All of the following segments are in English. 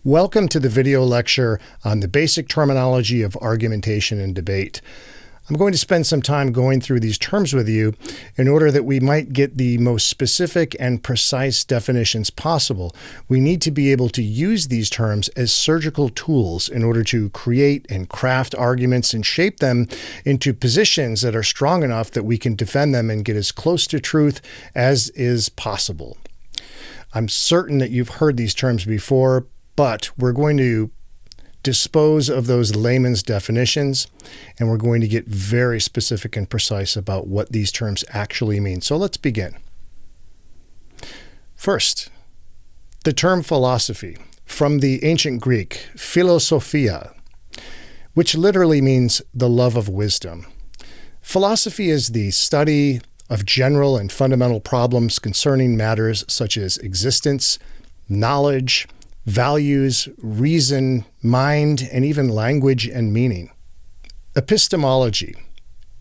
Welcome to the video lecture on the basic terminology of argumentation and debate. I'm going to spend some time going through these terms with you in order that we might get the most specific and precise definitions possible. We need to be able to use these terms as surgical tools in order to create and craft arguments and shape them into positions that are strong enough that we can defend them and get as close to truth as is possible. I'm certain that you've heard these terms before, but we're going to dispose of those layman's definitions, and we're going to get very specific and precise about what these terms actually mean. So let's begin. First, the term philosophy, from the ancient Greek, philosophia, which literally means the love of wisdom. Philosophy is the study of general and fundamental problems concerning matters such as existence, knowledge, values, reason, mind, and even language and meaning. Epistemology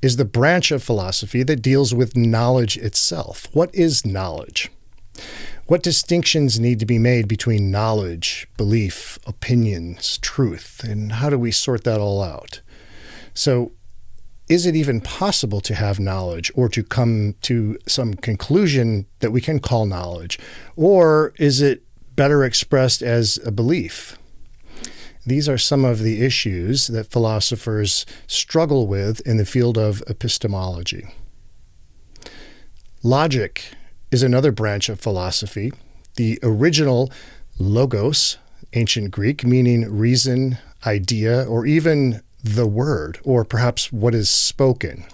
is the branch of philosophy that deals with knowledge itself. What is knowledge? What distinctions need to be made between knowledge, belief, opinions, truth, and how do we sort that all out? So, is it even possible to have knowledge or to come to some conclusion that we can call knowledge? Or is it better expressed as a belief? These are some of the issues that philosophers struggle with in the field of epistemology. Logic is another branch of philosophy. The original logos, ancient Greek, meaning reason, idea, or even the word, or perhaps what is spoken.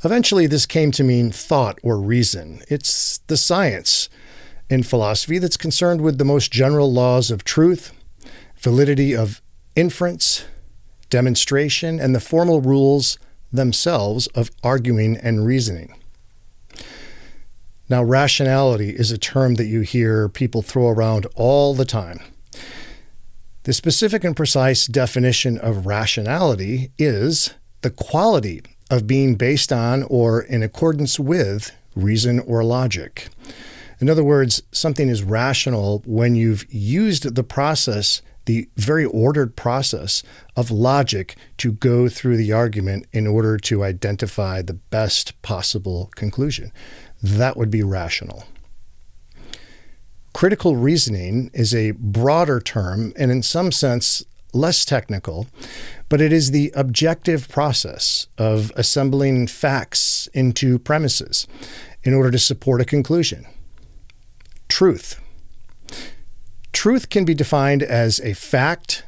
Eventually, this came to mean thought or reason. It's the science in philosophy that's concerned with the most general laws of truth, validity of inference, demonstration, and the formal rules themselves of arguing and reasoning. Now, rationality is a term that you hear people throw around all the time. The specific and precise definition of rationality is the quality of being based on or in accordance with reason or logic. In other words, something is rational when you've used the process, the very ordered process of logic to go through the argument in order to identify the best possible conclusion. That would be rational. Critical reasoning is a broader term and in some sense less technical, but it is the objective process of assembling facts into premises in order to support a conclusion. Truth. Truth can be defined as a fact,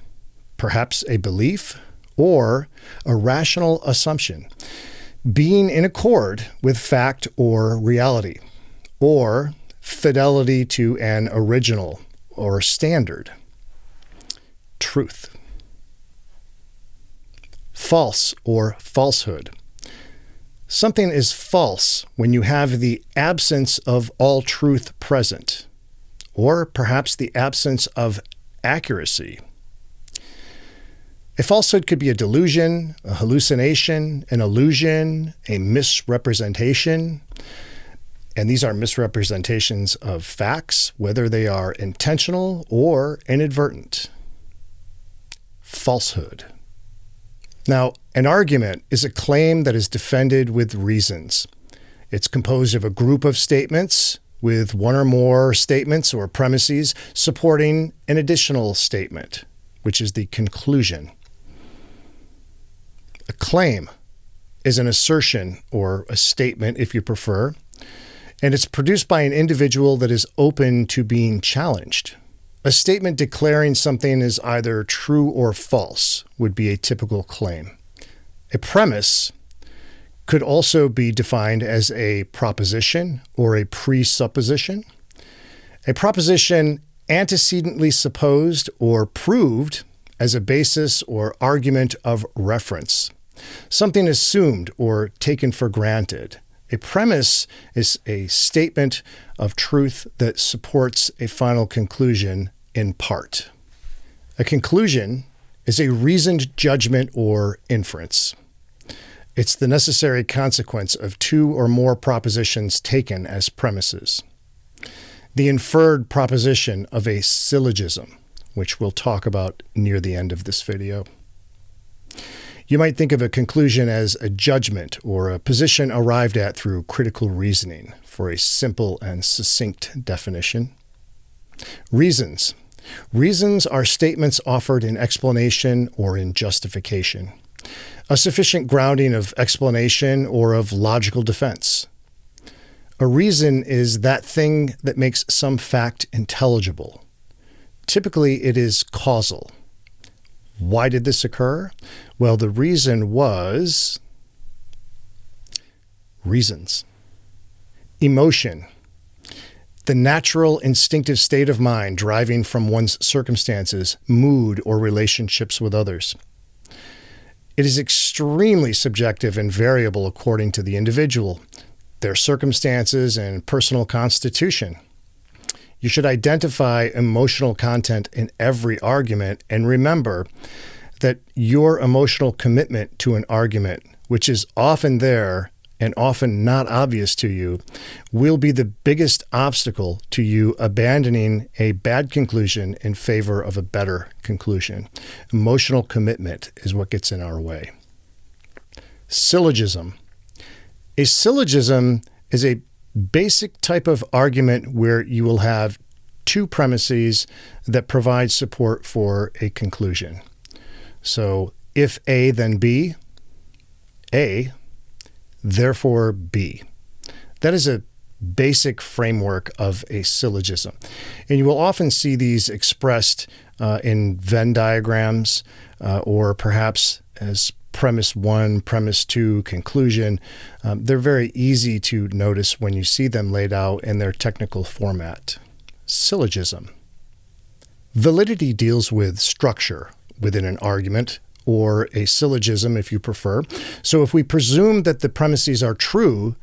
perhaps a belief, or a rational assumption, being in accord with fact or reality, or fidelity to an original or standard. Truth. False or falsehood. Something is false when you have the absence of all truth present, or perhaps the absence of accuracy. A falsehood could be a delusion, a hallucination, an illusion, a misrepresentation. And these are misrepresentations of facts, whether they are intentional or inadvertent. Falsehood. Now, an argument is a claim that is defended with reasons. It's composed of a group of statements with one or more statements or premises supporting an additional statement, which is the conclusion. A claim is an assertion or a statement, if you prefer, and it's produced by an individual that is open to being challenged. A statement declaring something is either true or false would be a typical claim. A premise could also be defined as a proposition or a presupposition. A proposition antecedently supposed or proved as a basis or argument of reference. Something assumed or taken for granted. A premise is a statement of truth that supports a final conclusion in part. A conclusion is a reasoned judgment or inference. It's the necessary consequence of two or more propositions taken as premises. the inferred proposition of a syllogism, which we'll talk about near the end of this video. You might think of a conclusion as a judgment or a position arrived at through critical reasoning, for a simple and succinct definition. Reasons. Reasons are statements offered in explanation or in justification, a sufficient grounding of explanation or of logical defense. A reason is that thing that makes some fact intelligible. Typically, it is causal. Why did this occur? Well, the reason was reasons. Emotion. The natural instinctive state of mind deriving from one's circumstances, mood, or relationships with others. It is extremely subjective and variable according to the individual, their circumstances, and personal constitution. You should identify emotional content in every argument and remember that your emotional commitment to an argument, which is often there and often not obvious to you, will be the biggest obstacle to you abandoning a bad conclusion in favor of a better conclusion. Emotional commitment is what gets in our way. Syllogism. A syllogism is a basic type of argument where you will have two premises that provide support for a conclusion. So if A, then B, A, therefore B. That is a basic framework of a syllogism. And you will often see these expressed in Venn diagrams or perhaps as premise 1, premise 2, conclusion. They're very easy to notice when you see them laid out in their technical format. Syllogism. Validity deals with structure within an argument, or a syllogism if you prefer. So if we presume that the premises are true,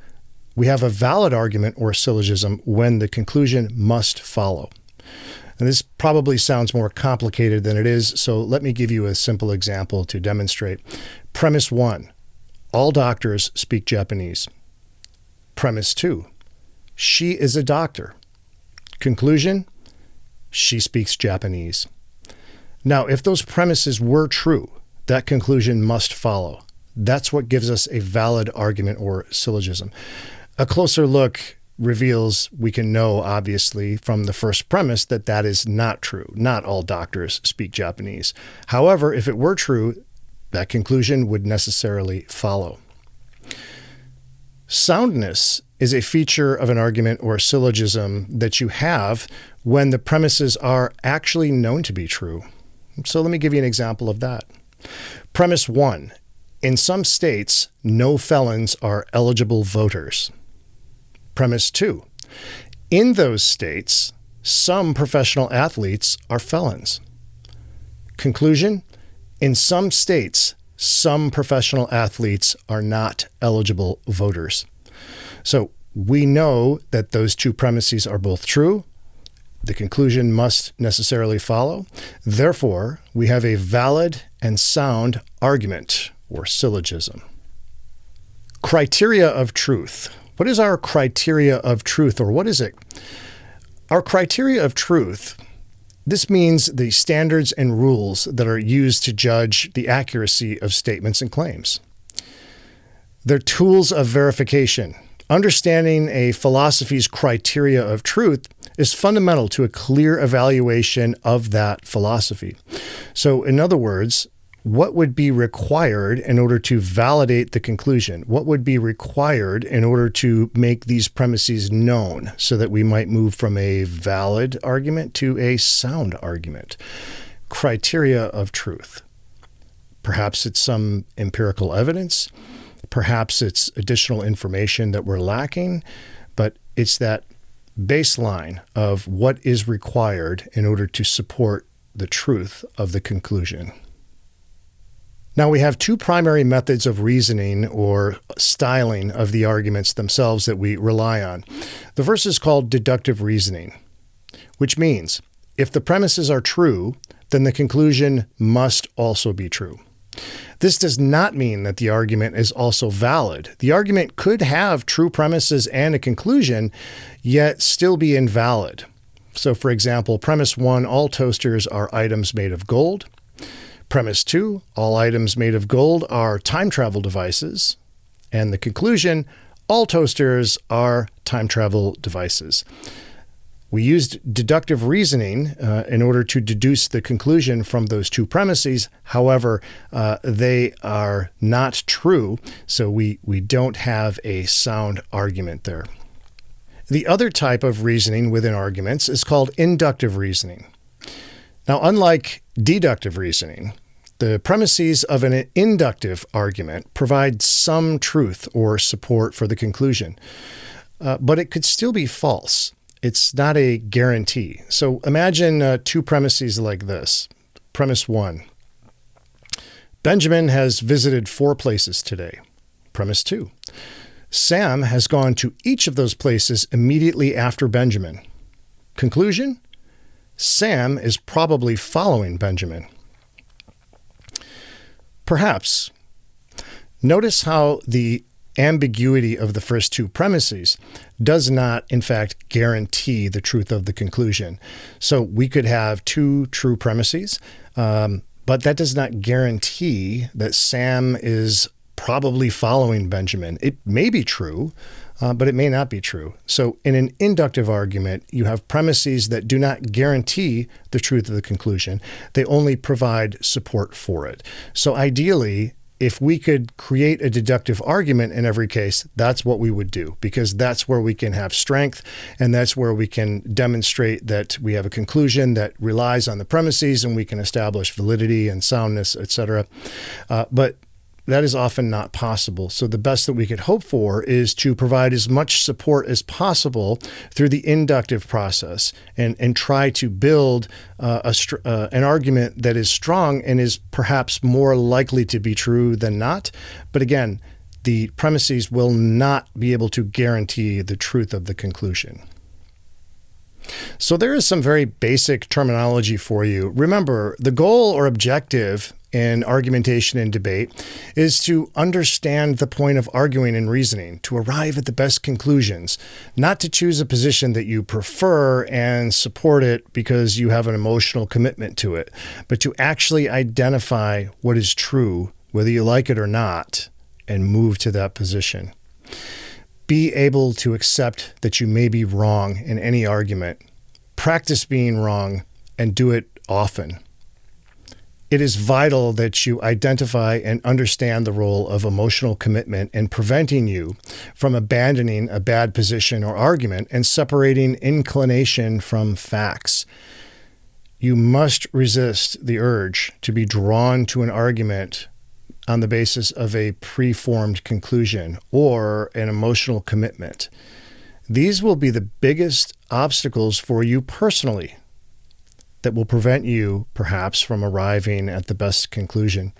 we have a valid argument or a syllogism when the conclusion must follow. And this probably sounds more complicated than it is, so let me give you a simple example to demonstrate. Premise 1, all doctors speak Japanese. Premise 2, she is a doctor. Conclusion, she speaks Japanese. Now, if those premises were true, that conclusion must follow. That's what gives us a valid argument or syllogism. A closer look reveals we can know, obviously, from the first premise that that is not true. Not all doctors speak Japanese. However, if it were true, that conclusion would necessarily follow. Soundness is a feature of an argument or a syllogism that you have when the premises are actually known to be true. So let me give you an example of that. Premise 1, in some states, no felons are eligible voters. Premise 2, in those states, some professional athletes are felons. Conclusion, in some states, some professional athletes are not eligible voters. So we know that those two premises are both true. The conclusion must necessarily follow. Therefore, we have a valid and sound argument or syllogism. Criteria of truth. What is our criteria of truth, or what is it? Our criteria of truth, this means the standards and rules that are used to judge the accuracy of statements and claims. They're tools of verification. Understanding a philosophy's criteria of truth is fundamental to a clear evaluation of that philosophy. So, in other words, what would be required in order to validate the conclusion? What would be required in order to make these premises known so that we might move from a valid argument to a sound argument? Criteria of truth. Perhaps it's some empirical evidence. Perhaps it's additional information that we're lacking, but it's that baseline of what is required in order to support the truth of the conclusion. Now, we have two primary methods of reasoning or styling of the arguments themselves that we rely on. The first is called deductive reasoning, which means if the premises are true, then the conclusion must also be true. This does not mean that the argument is also valid. The argument could have true premises and a conclusion, yet still be invalid. So, for example, premise 1, all toasters are items made of gold. Premise 2, all items made of gold are time travel devices. And the conclusion, all toasters are time travel devices. We used deductive reasoning in order to deduce the conclusion from those two premises. However, they are not true, so we don't have a sound argument there. The other type of reasoning within arguments is called inductive reasoning. Now, unlike deductive reasoning, the premises of an inductive argument provide some truth or support for the conclusion, but it could still be false. It's not a guarantee. So imagine two premises like this. Premise 1, Benjamin has visited 4 places today. Premise 2, Sam has gone to each of those places immediately after Benjamin. Conclusion, Sam is probably following Benjamin. Perhaps. Notice how the ambiguity of the first two premises does not, in fact, guarantee the truth of the conclusion. So we could have two true premises, but that does not guarantee that Sam is probably following Benjamin. It may be true, but it may not be true. So in an inductive argument, you have premises that do not guarantee the truth of the conclusion. They only provide support for it. So ideally, if we could create a deductive argument in every case, that's what we would do, because that's where we can have strength, and that's where we can demonstrate that we have a conclusion that relies on the premises, and we can establish validity and soundness, etc. But that is often not possible. So the best that we could hope for is to provide as much support as possible through the inductive process and try to build an argument that is strong and is perhaps more likely to be true than not. But again, the premises will not be able to guarantee the truth of the conclusion. So there is some very basic terminology for you. Remember, the goal or objective in argumentation and debate is to understand the point of arguing and reasoning, to arrive at the best conclusions, not to choose a position that you prefer and support it because you have an emotional commitment to it, but to actually identify what is true, whether you like it or not, and move to that position. Be able to accept that you may be wrong in any argument. Practice being wrong and do it often. It is vital that you identify and understand the role of emotional commitment in preventing you from abandoning a bad position or argument and separating inclination from facts. You must resist the urge to be drawn to an argument on the basis of a preformed conclusion or an emotional commitment. These will be the biggest obstacles for you personally that will prevent you, perhaps, from arriving at the best conclusion.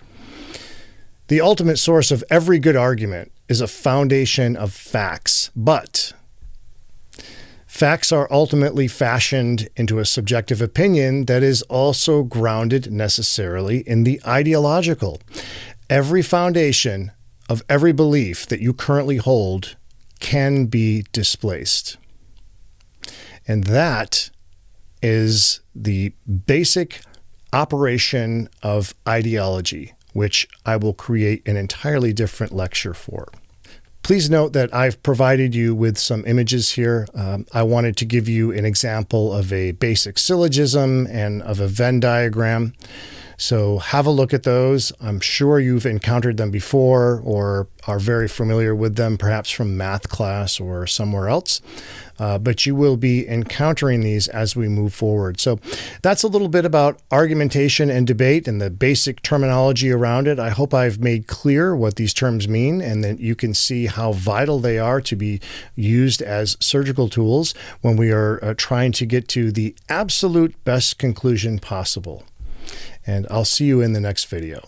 The ultimate source of every good argument is a foundation of facts, but facts are ultimately fashioned into a subjective opinion that is also grounded necessarily in the ideological. Every foundation of every belief that you currently hold can be displaced. And that is the basic operation of ideology, which I will create an entirely different lecture for. Please note that I've provided you with some images here. I wanted to give you an example of a basic syllogism and of a Venn diagram. So have a look at those. I'm sure you've encountered them before or are very familiar with them, perhaps from math class or somewhere else. But you will be encountering these as we move forward. So that's a little bit about argumentation and debate and the basic terminology around it. I hope I've made clear what these terms mean and that you can see how vital they are to be used as surgical tools when we are trying to get to the absolute best conclusion possible. And I'll see you in the next video.